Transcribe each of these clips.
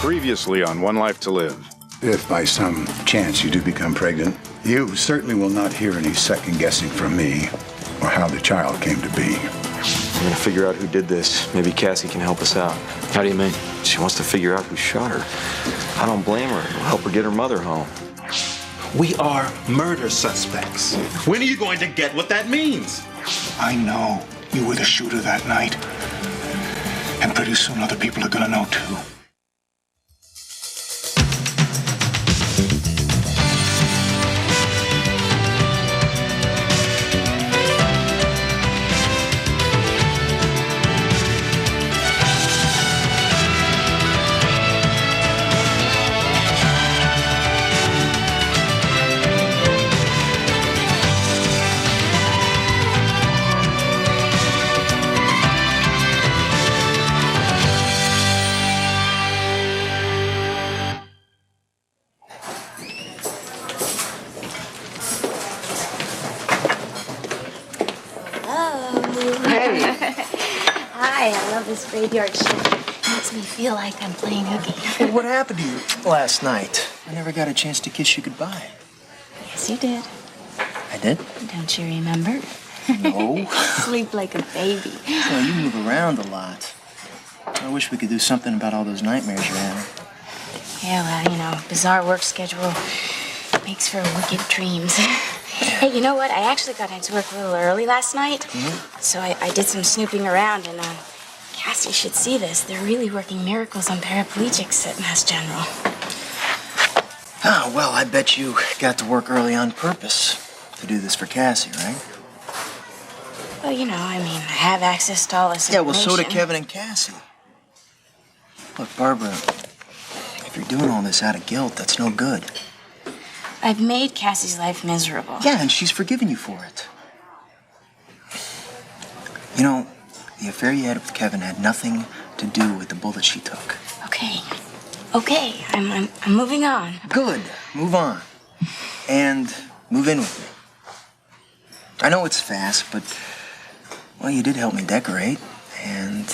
Previously on One Life to Live. If by some chance you do become pregnant, you certainly will not hear any second guessing from me or how the child came to be. I'm gonna figure out who did this. Maybe Cassie can help us out. How do you mean? She wants to figure out who shot her. I don't blame her. It'll help her get her mother home. We are murder suspects. When are you going to get what that means? I know you were the shooter that night. And pretty soon other people are gonna know too. Hi, I love this graveyard shift. It makes me feel like I'm playing hooky. Hey, what happened to you last night? I never got a chance to kiss you goodbye. Yes, you did. I did? Don't you remember? No. Sleep like a baby. Well, you move around a lot. I wish we could do something about all those nightmares you're having. Yeah, well, you know, bizarre work schedule makes for wicked dreams. Hey, you know what? I actually got into work a little early last night. Mm-hmm. So I did some snooping around, and Cassie should see this. They're really working miracles on paraplegics at Mass General. Oh, well, I bet you got to work early on purpose to do this for Cassie, right? Well, you know, I mean, I have access to all this Yeah, information. well, so do Kevin and Cassie. Look, Barbara, if you're doing all this out of guilt, that's no good. I've made Cassie's life miserable. Yeah, and she's forgiven you for it. You know, the affair you had with Kevin had nothing to do with the bullet she took. Okay, I'm moving on. Good. Move on. And move in with me. I know it's fast, but, well, you did help me decorate, and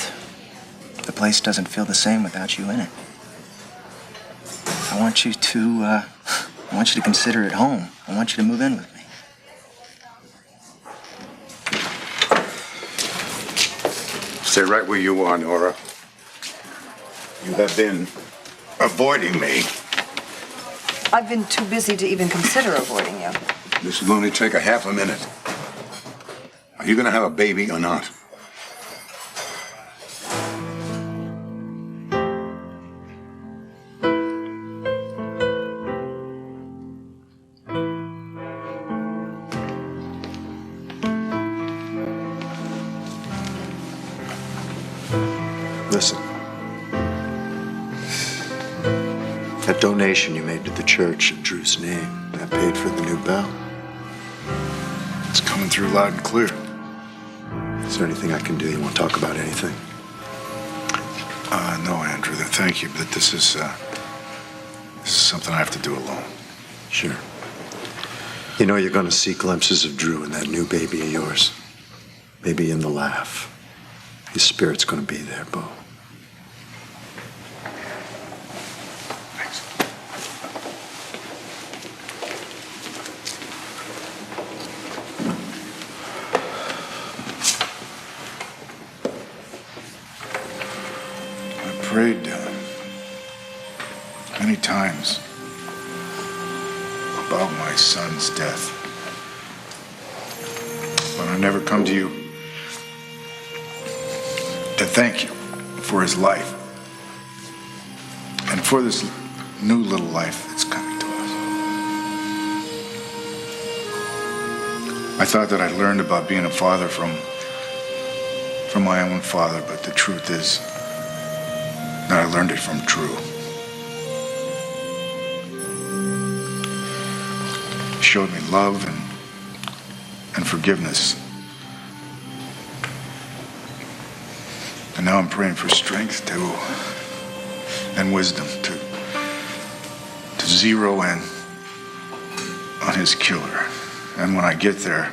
the place doesn't feel the same without you in it. I want you to consider it home. I want you to move in with me. Stay right where you are, Nora. You have been avoiding me. I've been too busy to even consider avoiding you. This will only take a half a minute. Are you gonna have a baby or not? Listen. That donation you made to the church in Drew's name, that paid for the new bell. It's coming through loud and clear. Is there anything I can do? You want to talk about anything? No, Andrew, thank you, but this is something I have to do alone. Sure. You know, you're going to see glimpses of Drew and that new baby of yours. Maybe in the laugh. His spirit's going to be there, Bo. Thanks. I prayed many times about my son's death. But I never come to you to thank you for his life and for this new little life that's coming to us. I thought that I learned about being a father from my own father, but the truth is that I learned it from Drew. He showed me love and forgiveness. And now I'm praying for strength and wisdom to zero in on his killer. And when I get there,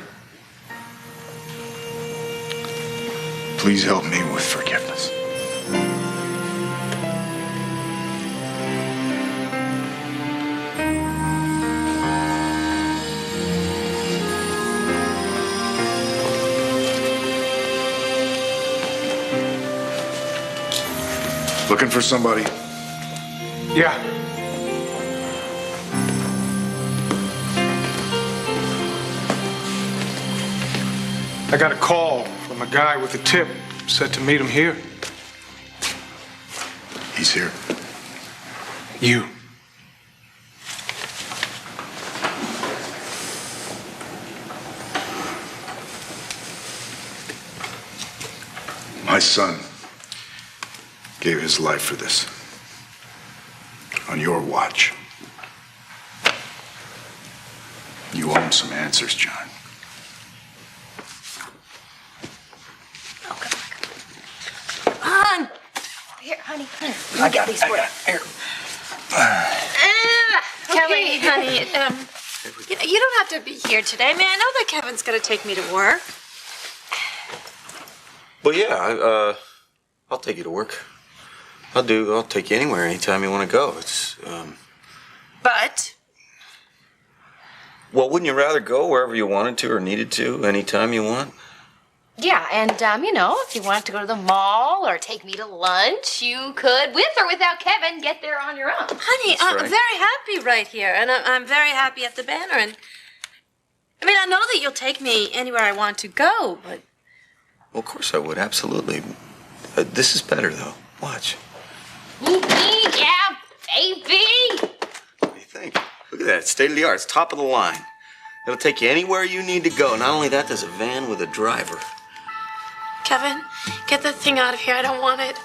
please help me with forgiveness. Looking for somebody? Yeah. I got a call from a guy with a tip. Said to meet him here. He's here. You. My son gave his life for this. On your watch. You owe him some answers, John. Hon! Here, honey. I got these for you. Here. Kelly, honey, you don't have to be here today, man. I know that Kevin's gonna take me to work. Well, yeah, I'll take you to work. I'll take you anywhere, anytime you want to go. But Well, wouldn't you rather go wherever you wanted to or needed to, anytime you want? yeah, and if you wanted to go to the mall or take me to lunch, you could, with or without Kevin, get there on your own. Honey, That's I'm right. very happy right here, and I'm very happy at the Banner. And I know that you'll take me anywhere I want to go, but Well, of course I would, absolutely. This is better, though. Watch. Yeah, baby! What do you think? Look at that, state of the art. It's top of the line. It'll take you anywhere you need to go. Not only that, there's a van with a driver. Kevin, get that thing out of here. I don't want it.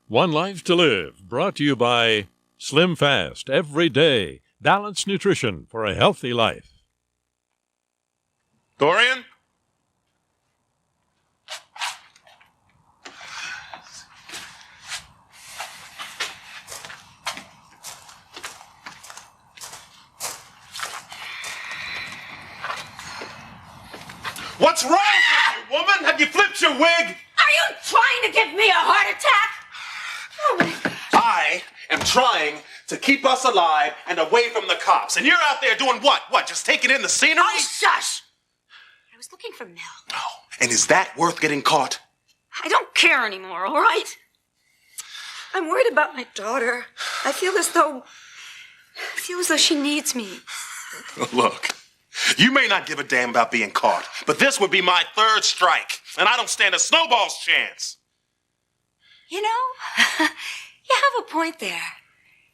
One Life to Live, brought to you by Slim Fast, every day, balanced nutrition for a healthy life. Dorian? What's wrong with you, woman? Have you flipped your wig? Are you trying to give me a heart attack? I am trying to keep us alive and away from the cops. And you're out there doing what? What, just taking in the scenery? Oh, shush! I was looking for Mel. Oh, and is that worth getting caught? I don't care anymore, all right? I'm worried about my daughter. I feel as though she needs me. Look, you may not give a damn about being caught, but this would be my third strike, and I don't stand a snowball's chance. You know, you have a point there.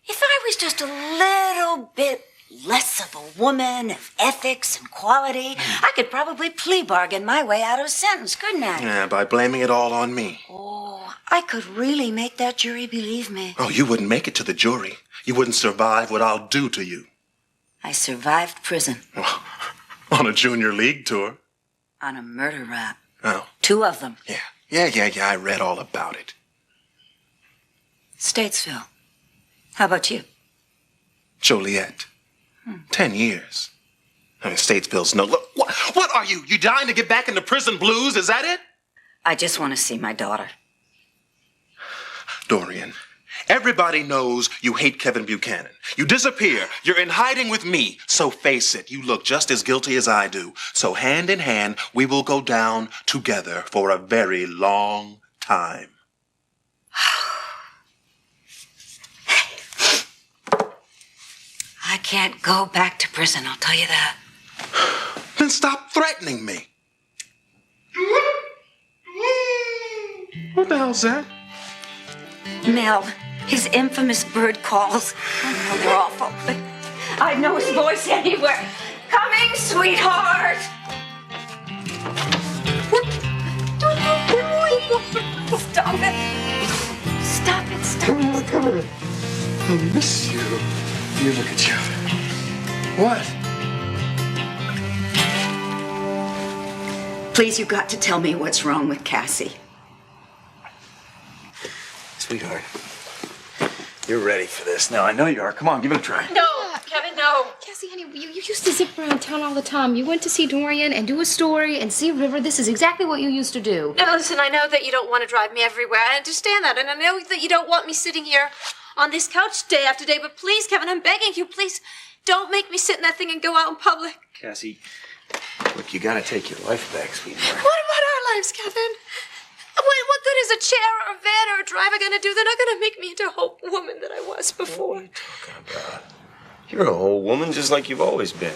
If I was just a little bit less of a woman of ethics and quality, I could probably plea bargain my way out of a sentence, couldn't I? Yeah, by blaming it all on me. Oh, I could really make that jury believe me. Oh, you wouldn't make it to the jury. You wouldn't survive what I'll do to you. I survived prison On a junior league tour. on a murder rap. Oh, 2 of them. yeah, I read all about it. Statesville. How about you? Joliet. 10 years. I mean, Statesville's no... Look, what are you? You dying to get back into prison blues? Is that it? I just want to see my daughter. Dorian, everybody knows you hate Kevin Buchanan. You disappear. You're in hiding with me. So face it, you look just as guilty as I do. So hand in hand, we will go down together for a very long time. I can't go back to prison, I'll tell you that. Then stop threatening me. What the hell's that? Mel, his infamous bird calls. I know they're awful, but I'd know his voice anywhere. Coming, sweetheart! Stop it. Stop it, stop it. I miss you. You look at you. What? Please, you've got to tell me what's wrong with Cassie. Sweetheart, you're ready for this. Now, I know you are. Come on, give it a try. No, Kevin, no. Cassie, honey, you used to zip around town all the time. You went to see Dorian and do a story and see River. This is exactly what you used to do. No, listen, I know that you don't want to drive me everywhere. I understand that, and I know that you don't want me sitting here on this couch day after day, but please, Kevin, I'm begging you, please, don't make me sit in that thing and go out in public. Cassie, Look, you gotta take your life back, sweetheart. What about our lives, Kevin? What good is a chair or a van or a driver gonna do? They're not gonna make me into a whole woman that I was before. What are you talking about? You're a whole woman just like you've always been.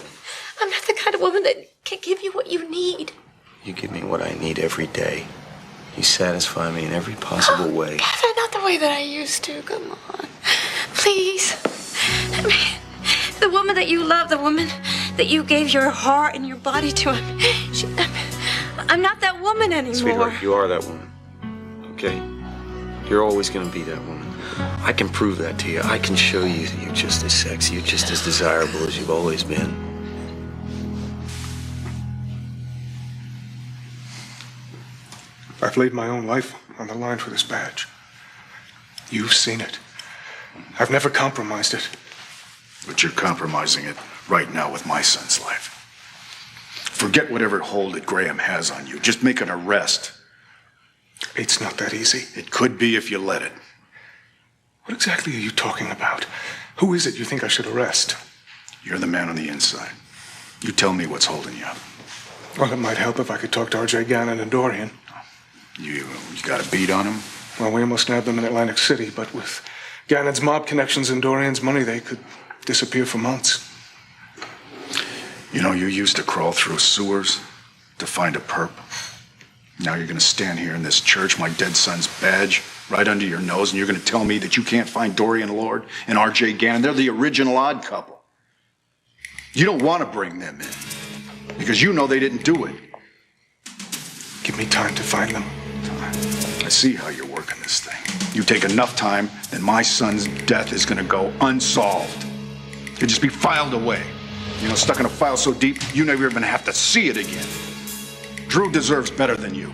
I'm not the kind of woman that can give you what you need. You give me what I need every day. You satisfy me in every possible way. Kevin, not the way that I used to. Come on. Please. I mean, the woman that you love, the woman that you gave your heart and your body to, I'm not that woman anymore. Sweetheart, you are that woman. Okay? You're always gonna be that woman. I can prove that to you. I can show you that you're just as sexy, you're just as desirable as you've always been. I've laid my own life on the line for this badge. You've seen it. I've never compromised it. But you're compromising it right now with my son's life. Forget whatever hold that Graham has on you. Just make an arrest. It's not that easy. It could be if you let it. What exactly are you talking about? Who is it you think I should arrest? You're the man on the inside. You tell me what's holding you up. Well, it might help if I could talk to RJ, Gannon, and Dorian. You got a beat on him? Well, we almost nabbed them in Atlantic City, but with Gannon's mob connections and Dorian's money, they could disappear for months. You know, you used to crawl through sewers to find a perp. Now you're gonna stand here in this church, my dead son's badge, right under your nose, and you're gonna tell me that you can't find Dorian Lord and RJ Gannon. They're the original odd couple. You don't want to bring them in, because you know they didn't do it. Give me time to find them. I see how you're working this thing. You take enough time, then my son's death is gonna go unsolved. It'll just be filed away. You know, stuck in a file so deep, you never even have to see it again. Drew deserves better than you.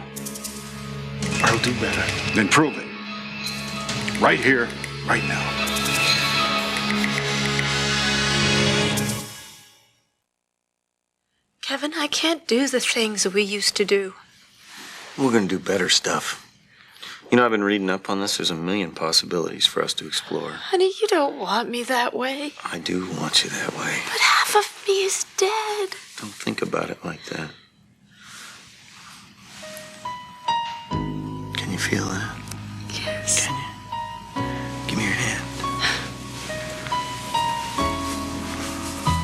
I'll do better. Then prove it. Right here, right now. Kevin, I can't do the things that we used to do. We're gonna do better stuff. You know, I've been reading up on this. There's a million possibilities for us to explore. Honey, you don't want me that way. I do want you that way. But half of me is dead. Don't think about it like that. Can you feel that? Yes. Can you? Give me your hand.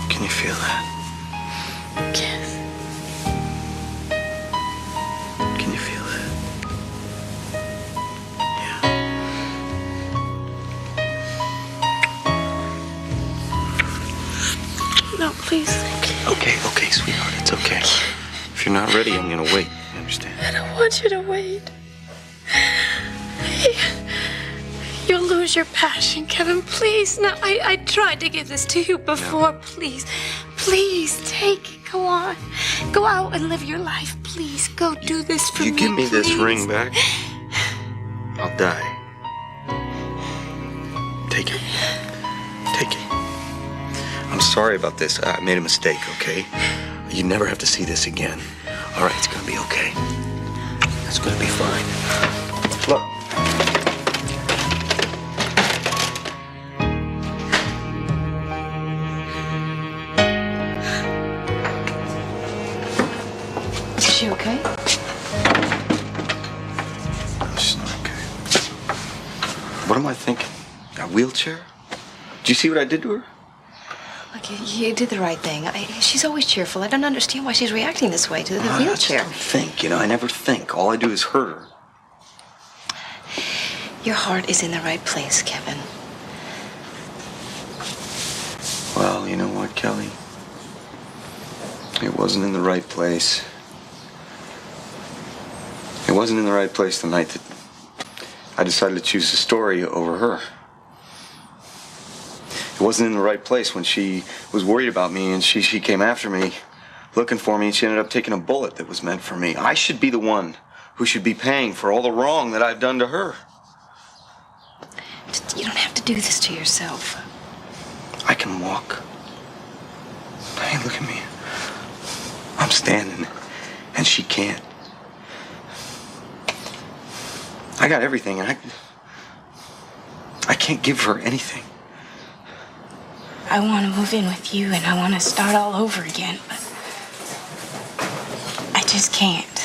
Can you feel that? Yes. Can you feel that? No, please. Okay, sweetheart, it's okay. If you're not ready, I'm gonna wait. You understand? I don't want you to wait. You'll lose your passion, Kevin. Please. No, I tried to give this to you before. No. Please, take it. Go on. Go out and live your life. Please, go do this for me. You give me please. this ring back, I'll die. Take it. Take it. I'm sorry about this. I made a mistake, okay? You never have to see this again. All right, it's gonna be okay. It's gonna be fine. Look. Is she okay? She's not okay. What am I thinking? A wheelchair? Did you see what I did to her? Look, you did the right thing. She's always cheerful. I don't understand why she's reacting this way to the wheelchair. I just don't think, you know. I never think. All I do is hurt her. Your heart is in the right place, Kevin. Well, you know what, Kelly? It wasn't in the right place. It wasn't in the right place the night that I decided to choose the story over her. It wasn't in the right place when she was worried about me and she came after me, looking for me, and she ended up taking a bullet that was meant for me. I should be the one who should be paying for all the wrong that I've done to her. You don't have to do this to yourself. I can walk. Hey, look at me. I'm standing, and she can't. I got everything, and I can't give her anything. I want to move in with you and I want to start all over again, but just can't.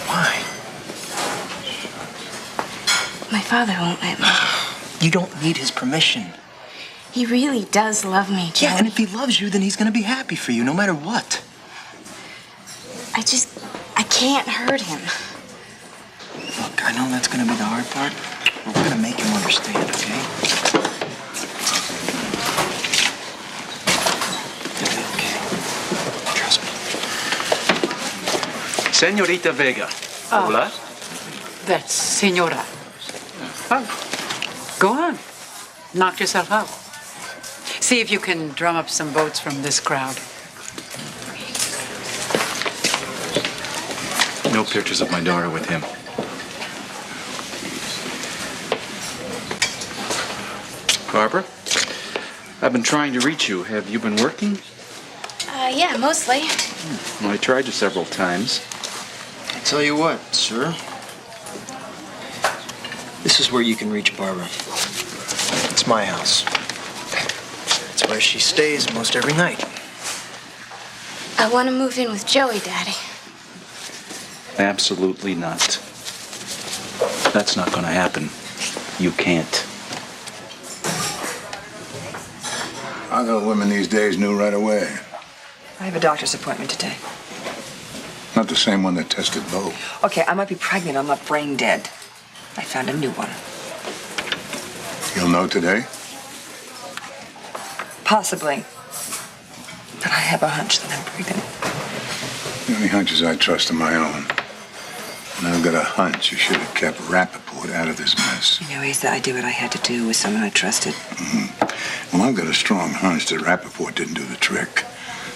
Why? My father won't let me. You don't need his permission. He really does love me, Joey. Yeah, and if he loves you, then he's gonna be happy for you, no matter what. I can't hurt him. Look, I know that's gonna be the hard part. We're gonna make him understand, okay? It'll be okay. Trust me. Senorita Vega. Hola. That's Senora. Oh, go on. Knock yourself out. See if you can drum up some votes from this crowd. No pictures of my daughter with him. Barbara, I've been trying to reach you. Have you been working? Yeah, mostly. Well, I tried you several times. I tell you what, sir. This is where you can reach Barbara. It's my house. It's where she stays most every night. I want to move in with Joey, Daddy. Absolutely not. That's not going to happen. You can't. I thought women these days knew right away. I have a doctor's appointment today. Not the same one that tested Bo. Okay, I might be pregnant. I'm not brain dead. I found a new one. You'll know today? Possibly. But I have a hunch that I'm pregnant. The only hunches I trust are my own. And I've got a hunch you should have kept Rappaport out of this mess. You know, Asa, I did what I had to do with someone I trusted. Well, I've got a strong hunch that Rappaport didn't do the trick.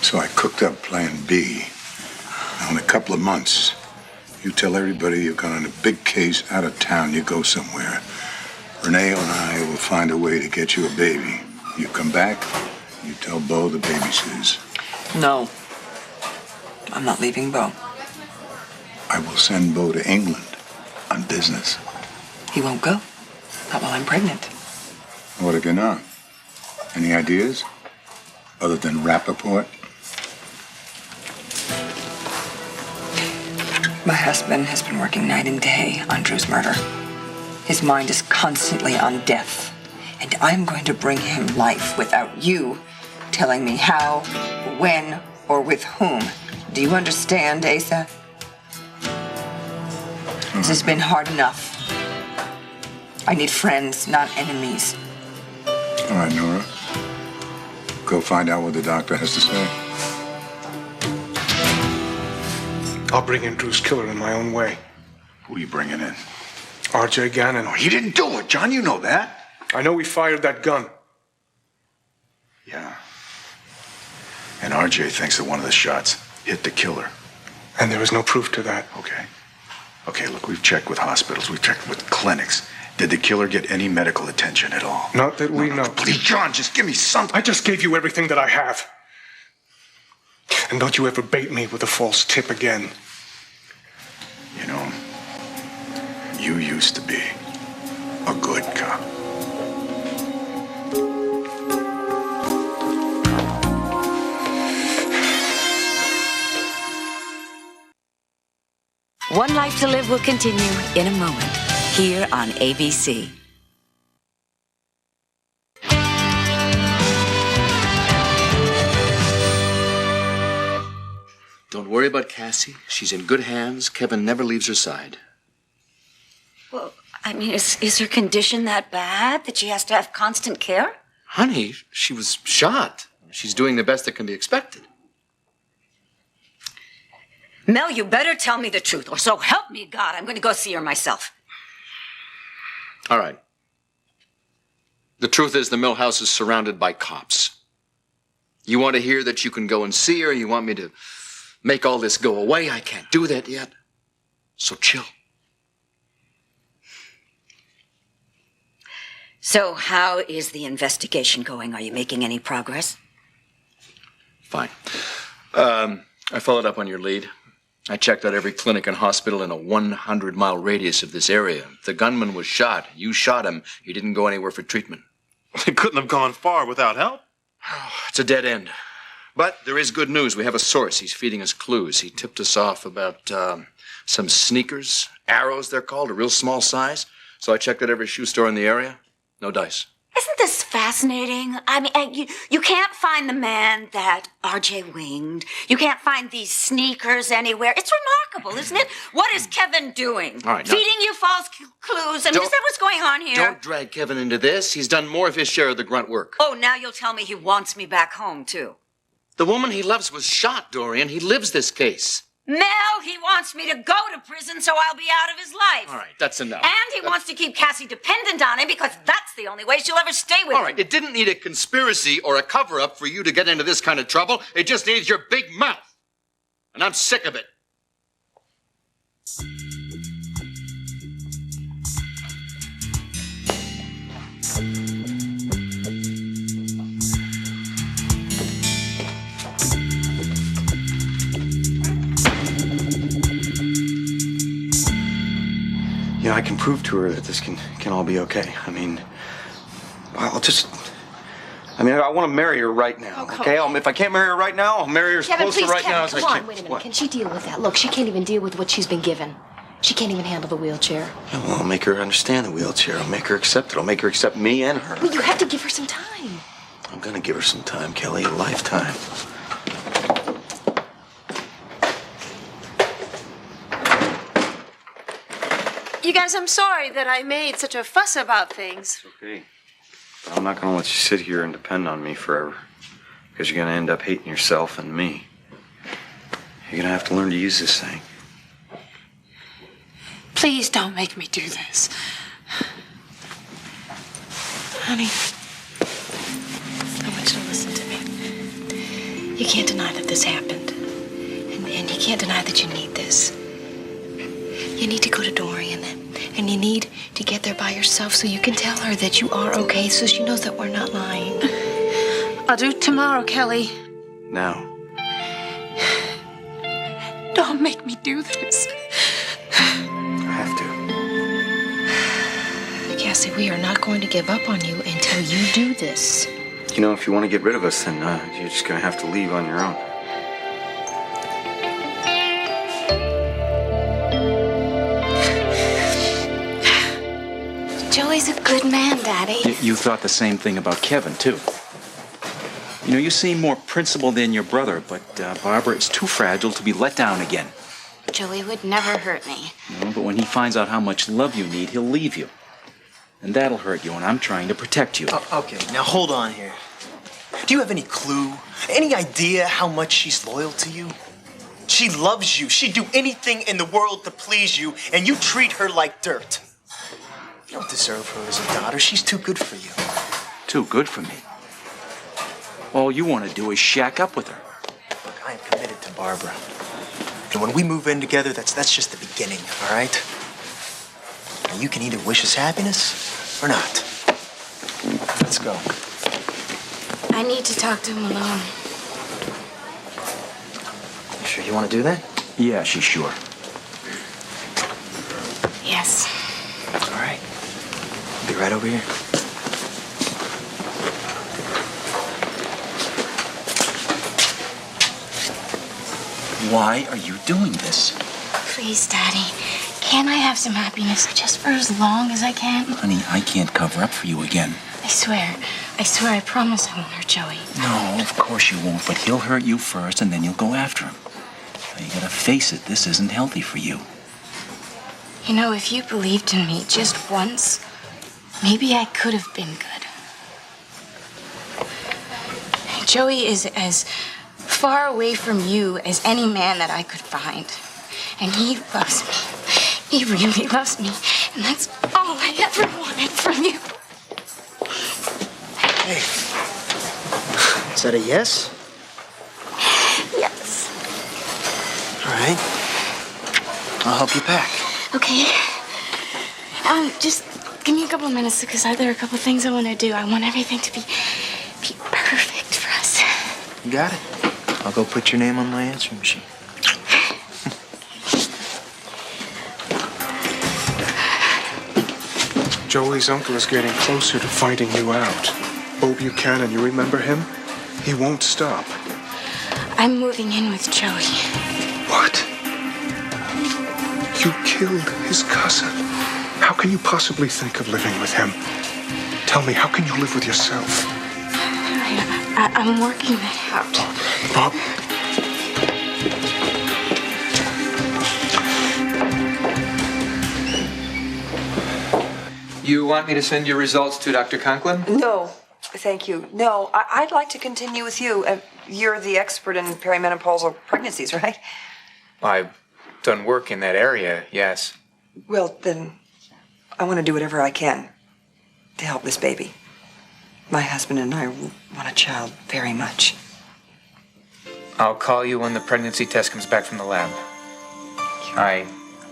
So I cooked up plan B. Now, in a couple of months, you tell everybody you've got on a big case out of town, you go somewhere. Renee and I will find a way to get you a baby. You come back, you tell Bo the baby's his. No. I'm not leaving Bo. I will send Bo to England on business. He won't go. Not while I'm pregnant. What if you're not? Any ideas? Other than Rappaport? My husband has been working night and day on Drew's murder. His mind is constantly on death. And I'm going to bring him life without you telling me how, when, or with whom. Do you understand, Asa? This has been hard enough. I need friends, not enemies. All right, Nora. Go find out what the doctor has to say. I'll bring in Drew's killer in my own way. Who are you bringing in? RJ Gannon. Oh, he didn't do it, John. You know that. I know he fired that gun. Yeah. And RJ thinks that one of the shots hit the killer. And there is no proof to that. Okay. Okay, look, we've checked with hospitals. We've checked with clinics. Did the killer get any medical attention at all? Not that we know. Please, John, just give me something. I just gave you everything that I have. And don't you ever bait me with a false tip again. You know, you used to be a good cop. One Life to Live will continue in a moment here on ABC. Don't worry about Cassie. She's in good hands. Kevin never leaves her side. Well, I mean, is her condition that bad that she has to have constant care? Honey, she was shot. She's doing the best that can be expected. Mel, you better tell me the truth, or so help me God, I'm going to go see her myself. All right. The truth is the mill house is surrounded by cops. You want to hear that you can go and see her? You want me to make all this go away? I can't do that yet. So chill. So how is the investigation going? Are you making any progress? Fine. I followed up on your lead. I checked out every clinic and hospital in a 100-mile radius of this area. The gunman was shot. You shot him. He didn't go anywhere for treatment. He couldn't have gone far without help. It's a dead end. But there is good news. We have a source. He's feeding us clues. He tipped us off about some sneakers, arrows they're called, a real small size. So I checked at every shoe store in the area. No dice. Isn't this fascinating? I mean, you can't find the man that RJ winged. You can't find these sneakers anywhere. It's remarkable, isn't it? What is Kevin doing? All right, now- Feeding you false clues. I mean, is that what's going on here? Don't drag Kevin into this. He's done more of his share of the grunt work. Oh, now you'll tell me he wants me back home, too. The woman he loves was shot, Dorian. He lives this case. Mel, he wants me to go to prison so I'll be out of his life. All right, that's enough. And he wants to keep Cassie dependent on him because that's the only way she'll ever stay with him. All right, it didn't need a conspiracy or a cover-up for you to get into this kind of trouble. It just needs your big mouth. And I'm sick of it. You know, I can prove to her that this can all be okay. I mean, I want to marry her right now, okay? If I can't marry her right now, I'll marry her as Kevin, close please, to right Kevin, now as I come can. on, wait a minute. What? Can she deal with that? Look, she can't even deal with what she's been given. She can't even handle the wheelchair. Yeah, well, I'll make her understand the wheelchair. I'll make her accept it. I'll make her accept me and her. Well, you have to give her some time. I'm gonna give her some time, Kelly, a lifetime. You guys, I'm sorry that I made such a fuss about things. Okay. I'm not gonna let you sit here and depend on me forever. Because you're gonna end up hating yourself and me. You're gonna have to learn to use this thing. Please don't make me do this. Honey, I want you to listen to me. You can't deny that this happened. And you can't deny that you need this. You need to go to Dorian, and you need to get there by yourself so you can tell her that you are okay, so she knows that we're not lying. I'll do it tomorrow, Kelly. Now. Don't make me do this. I have to. Cassie, we are not going to give up on you until you do this. You know, if you want to get rid of us, then you're just gonna have to leave on your own. Joey's a good man, Daddy. You thought the same thing about Kevin, too. You know, you seem more principled than your brother, but Barbara is too fragile to be let down again. Joey would never hurt me. No, but when he finds out how much love you need, he'll leave you. And that'll hurt you, and I'm trying to protect you. Oh, okay, now hold on here. Do you have any clue, any idea how much she's loyal to you? She loves you. She'd do anything in the world to please you, and you treat her like dirt. You don't deserve her as a daughter. She's too good for you. Too good for me. All you want to do is shack up with her. Look, I am committed to Barbara. And when we move in together, that's just the beginning, all right? Now, you can either wish us happiness or not. Let's go. I need to talk to him alone. You sure you want to do that? Yeah, she's sure. Yes. All right. I'll be right over here. Why are you doing this? Please, Daddy. Can't I have some happiness just for as long as I can? Honey, I can't cover up for you again. I swear, I promise I won't hurt Joey. No, of course you won't, but he'll hurt you first, and then you'll go after him. Now, you gotta face it, this isn't healthy for you. You know, if you believed in me just once, maybe I could have been good. Joey is as far away from you as any man that I could find. And he loves me. He really loves me. And that's all I ever wanted from you. Hey. Is that a yes? Yes. All right. I'll help you pack. Okay. Just give me a couple of minutes because there are a couple of things I want to do. I want everything to be perfect for us. You got it. I'll go put your name on my answering machine. Joey's uncle is getting closer to finding you out. Bo Buchanan, you remember him? He won't stop. I'm moving in with Joey. What? You killed his cousin. How can you possibly think of living with him? Tell me, how can you live with yourself? I'm working that out. Bob. You want me to send your results to Dr. Conklin? No, thank you. No, I'd like to continue with you. You're the expert in perimenopausal pregnancies, right? I've done work in that area, yes. Well, then I want to do whatever I can to help this baby. My husband and I want a child very much. I'll call you when the pregnancy test comes back from the lab. I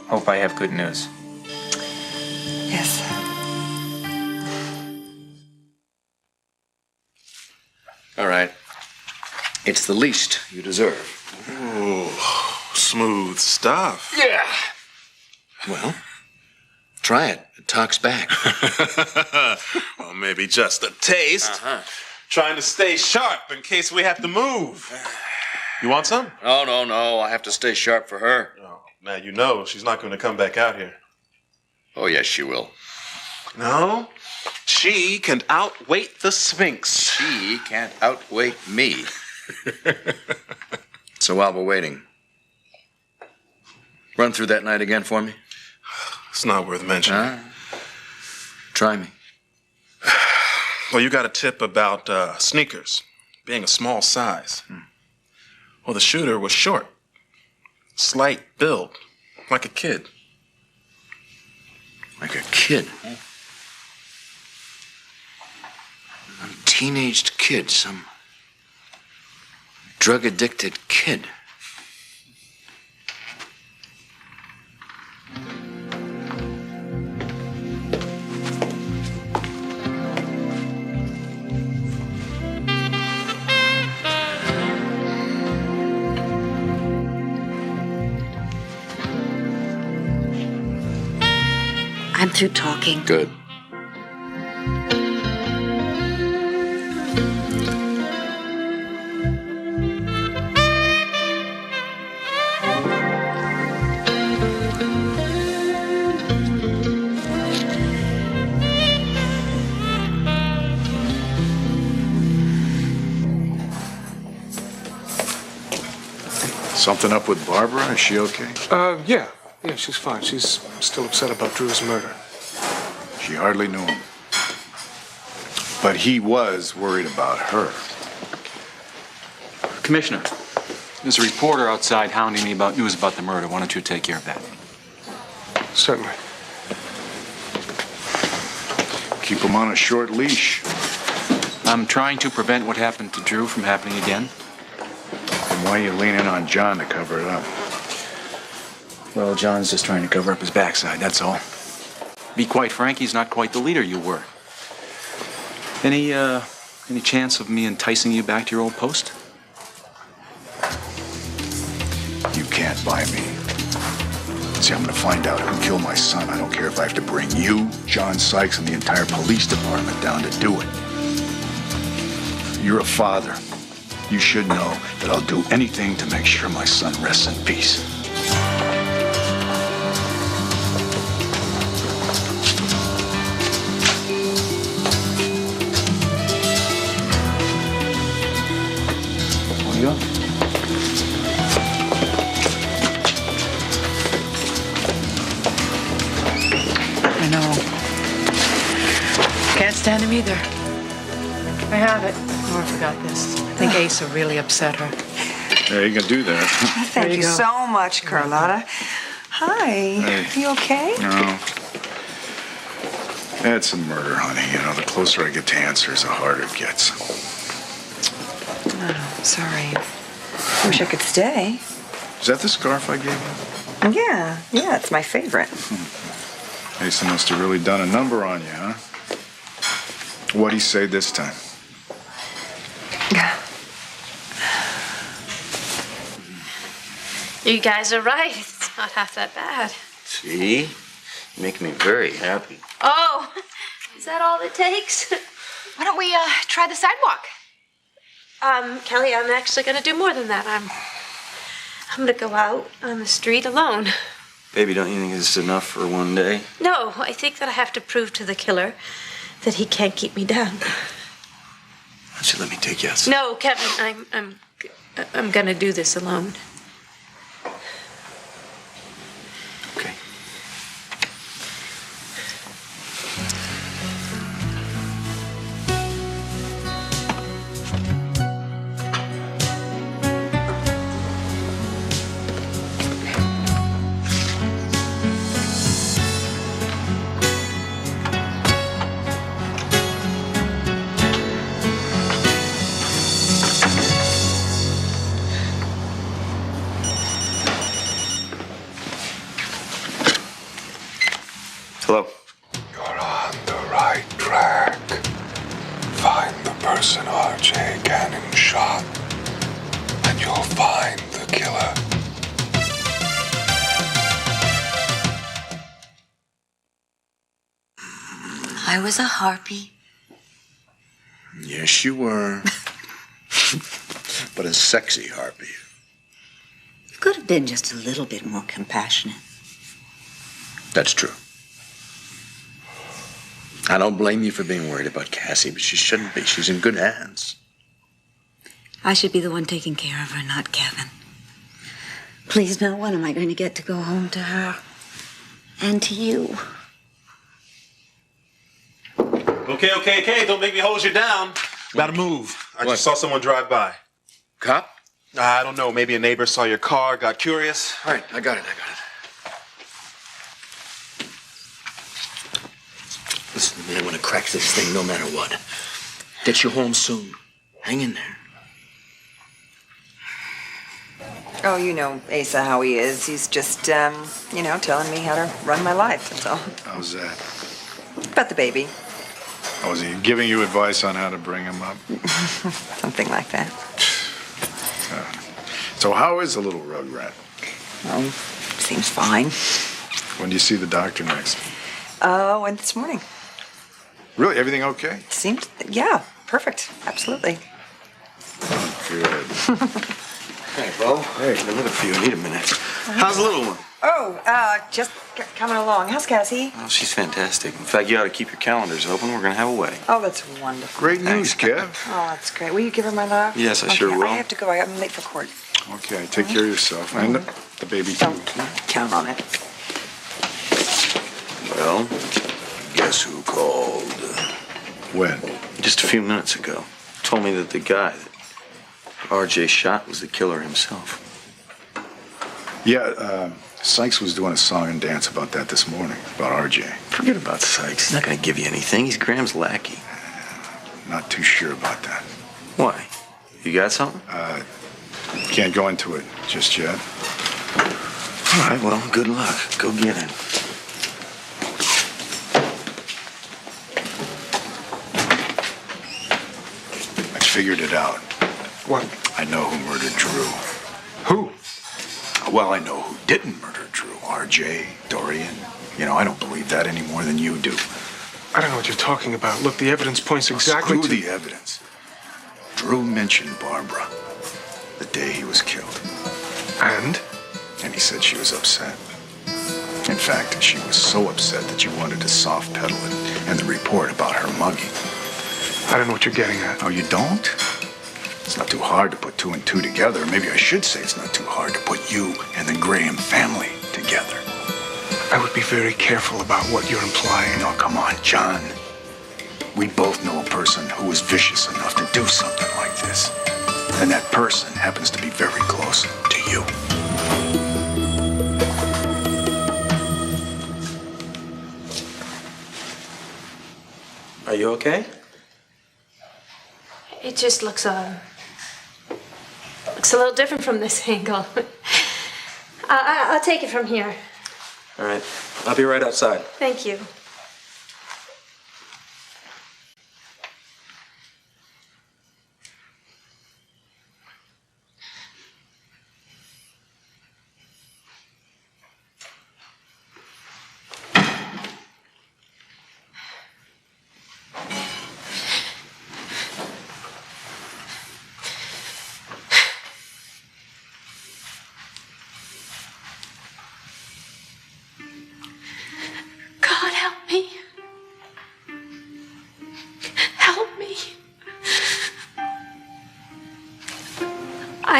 hope I have good news. Yes. All right. It's the least you deserve. Ooh, smooth stuff. Yeah. Well, try it. It talks back. Well, maybe just a taste. Trying to stay sharp in case we have to move. You want some? Oh, no. I have to stay sharp for her. Oh, now you know she's not going to come back out here. Oh, yes, she will. No, she can outweight the Sphinx. She can't outweight me. So while we're waiting, run through that night again for me. It's not worth mentioning. Try me. Well, you got a tip about sneakers being a small size. Well, the shooter was short, slight build, like a kid. Like a kid? A teenaged kid, some drug-addicted kid. I'm through talking. Good. Something up with Barbara? Is she okay? Yeah, she's fine. She's still upset about Drew's murder. She hardly knew him. But he was worried about her. Commissioner, there's a reporter outside hounding me about news about the murder. Why don't you take care of that? Certainly. Keep him on a short leash. I'm trying to prevent what happened to Drew from happening again. Then why are you leaning on John to cover it up? Well, John's just trying to cover up his backside, that's all. Be quite frank, he's not quite the leader you were. Any chance of me enticing you back to your old post? You can't buy me. See, I'm gonna find out who killed my son. I don't care if I have to bring you, John Sykes, and the entire police department down to do it. You're a father. You should know that I'll do anything to make sure my son rests in peace. Where you go? I know. Can't stand him either. I have it. Oh, I forgot this. I think Asa really upset her. Yeah, you can do that. Thank you go. so much, Carlotta. Hi. Hey. You okay? No. It's a murder, honey. You know, the closer I get to answers, the harder it gets. Oh, sorry. Wish I could stay. Is that the scarf I gave you? Yeah, it's my favorite. Asa must have really done a number on you, huh? What'd he say this time? You guys are right. It's not half that bad. See? You make me very happy. Oh, is that all it takes? Why don't we try the sidewalk? Kelly, I'm actually going to do more than that. I'm going to go out on the street alone. Baby, don't you think this is enough for one day? No, I think that I have to prove to the killer that he can't keep me down. Why don't you let me take you outside? No, Kevin, I'm going to do this alone. Okay. Hello. You're on the right track. Find the person RJ Cannon shot, and you'll find the killer. I was a harpy. Yes, you were. But a sexy harpy. You could have been just a little bit more compassionate. That's true. I don't blame you for being worried about Cassie, but she shouldn't be. She's in good hands. I should be the one taking care of her, not Kevin. Please, now, when am I going to get to go home to her? And to you? Okay. Don't make me hold you down. Gotta move. I just saw someone drive by. Cop? I don't know. Maybe a neighbor saw your car, got curious. All right, I got it. Listen to me, I want to crack this thing no matter what. Get you home soon. Hang in there. Oh, you know Asa, how he is. He's just, telling me how to run my life, that's all. How's that? About the baby. Oh, is he giving you advice on how to bring him up? Something like that. So how is the little rugrat? Oh, seems fine. When do you see the doctor next? Went this morning. Really? Everything okay? Seems, yeah, perfect. Absolutely. Good. Hey, Bo. Hey. I'm looking for you. I need a minute. How's the little one? Oh, just coming along. How's Cassie? Oh, she's fantastic. In fact, you ought to keep your calendars open. We're going to have a wedding. Oh, that's wonderful. Great news, Kev. Oh, that's great. Will you give her my love? Yes, I sure will. I have to go. I'm late for court. Okay, take care of yourself. And the baby, too. Don't count on it. Well, guess who called? When? Just a few minutes ago. Told me that the guy that RJ shot was the killer himself. Yeah, Sykes was doing a song and dance about that this morning, about RJ. Forget about Sykes. He's not going to give you anything. He's Graham's lackey. Not too sure about that. Why? You got something? Can't go into it just yet. All right, well, good luck. Go get it. I figured it out. What? I know who murdered Drew. Who? Well, I know who didn't murder Drew. RJ, Dorian. You know, I don't believe that any more than you do. I don't know what you're talking about. Look, the evidence points exactly Screw to... the evidence. Drew mentioned Barbara the day he was killed. And? And he said she was upset. In fact, she was so upset that she wanted to soft pedal it and the report about her mugging. I don't know what you're getting at. Oh, you don't? It's not too hard to put two and two together. Maybe I should say it's not too hard to put you and the Graham family together. I would be very careful about what you're implying. Oh, come on, John. We both know a person who was vicious enough to do something like this. And that person happens to be very close to you. Are you okay? It just looks a little different from this angle. I'll take it from here. All right. I'll be right outside. Thank you.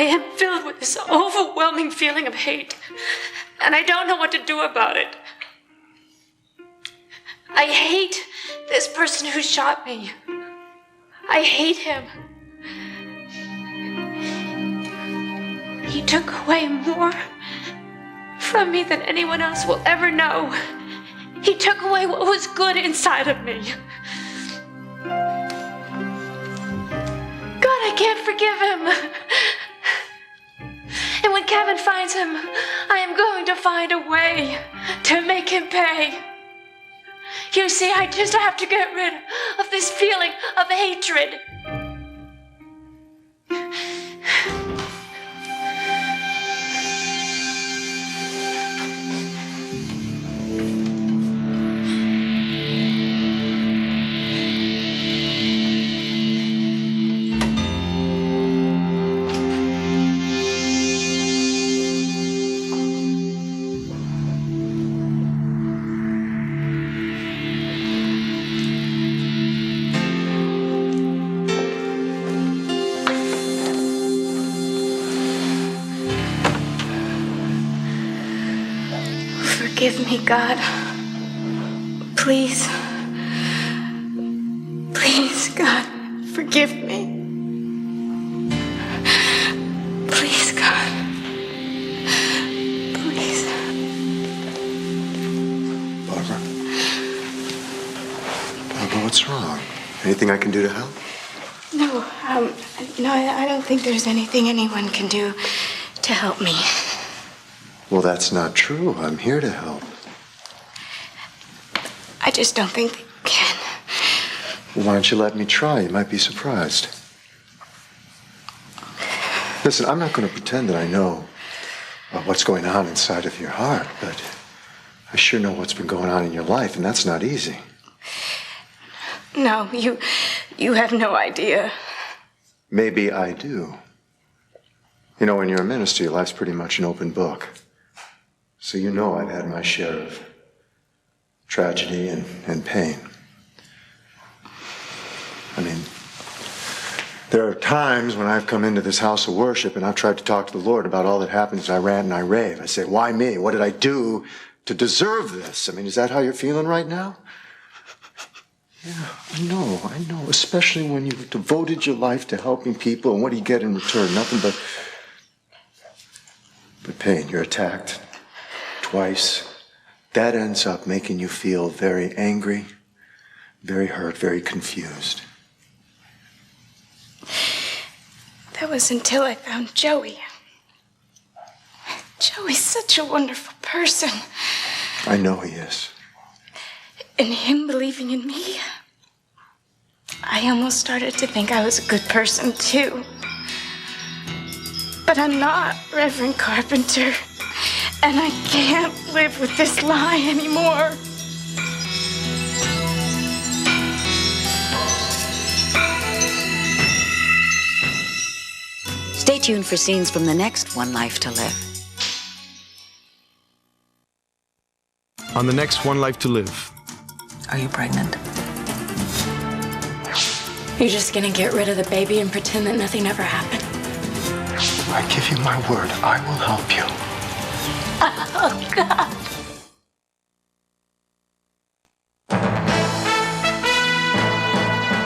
am filled with this overwhelming feeling of hate, and I don't know what to do about it. I hate this person who shot me. I hate him. He took away more from me than anyone else will ever know. He took away what was good inside of me. God, I can't forgive him. And when Kevin finds him, I am going to find a way to make him pay. You see, I just have to get rid of this feeling of hatred. Forgive me, God. Please. Please, God, forgive me. Please, God. Please. Barbara? Barbara, what's wrong? Anything I can do to help? No, I don't think there's anything anyone can do to help me. Well, that's not true. I'm here to help. I just don't think they can. Well, why don't you let me try? You might be surprised. Listen, I'm not going to pretend that I know what's going on inside of your heart, but I sure know what's been going on in your life, and that's not easy. No, you have no idea. Maybe I do. You know, when you're a minister, your life's pretty much an open book. So you know I've had my share of tragedy and pain. I mean, there are times when I've come into this house of worship and I've tried to talk to the Lord about all that happens, and I rant and I rave. I say, why me? What did I do to deserve this? I mean, is that how you're feeling right now? Yeah, I know. Especially when you've devoted your life to helping people, and what do you get in return? Nothing but pain. You're attacked twice. That ends up making you feel very angry, very hurt, very confused. That was until I found Joey. Joey's such a wonderful person. I know he is. And him believing in me, I almost started to think I was a good person, too. But I'm not, Reverend Carpenter. And I can't live with this lie anymore. Stay tuned for scenes from the next One Life to Live. On the next One Life to Live. Are you pregnant? You're just gonna get rid of the baby and pretend that nothing ever happened? I give you my word, I will help you. Oh, God.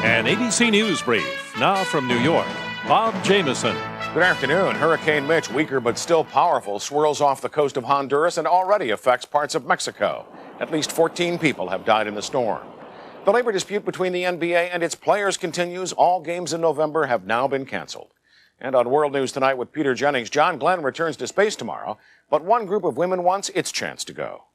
An ABC News Brief, now from New York. Bob Jameson. Good afternoon. Hurricane Mitch, weaker but still powerful, swirls off the coast of Honduras and already affects parts of Mexico. At least 14 people have died in the storm. The labor dispute between the NBA and its players continues. All games in November have now been canceled. And on World News Tonight with Peter Jennings, John Glenn returns to space tomorrow, but one group of women wants its chance to go.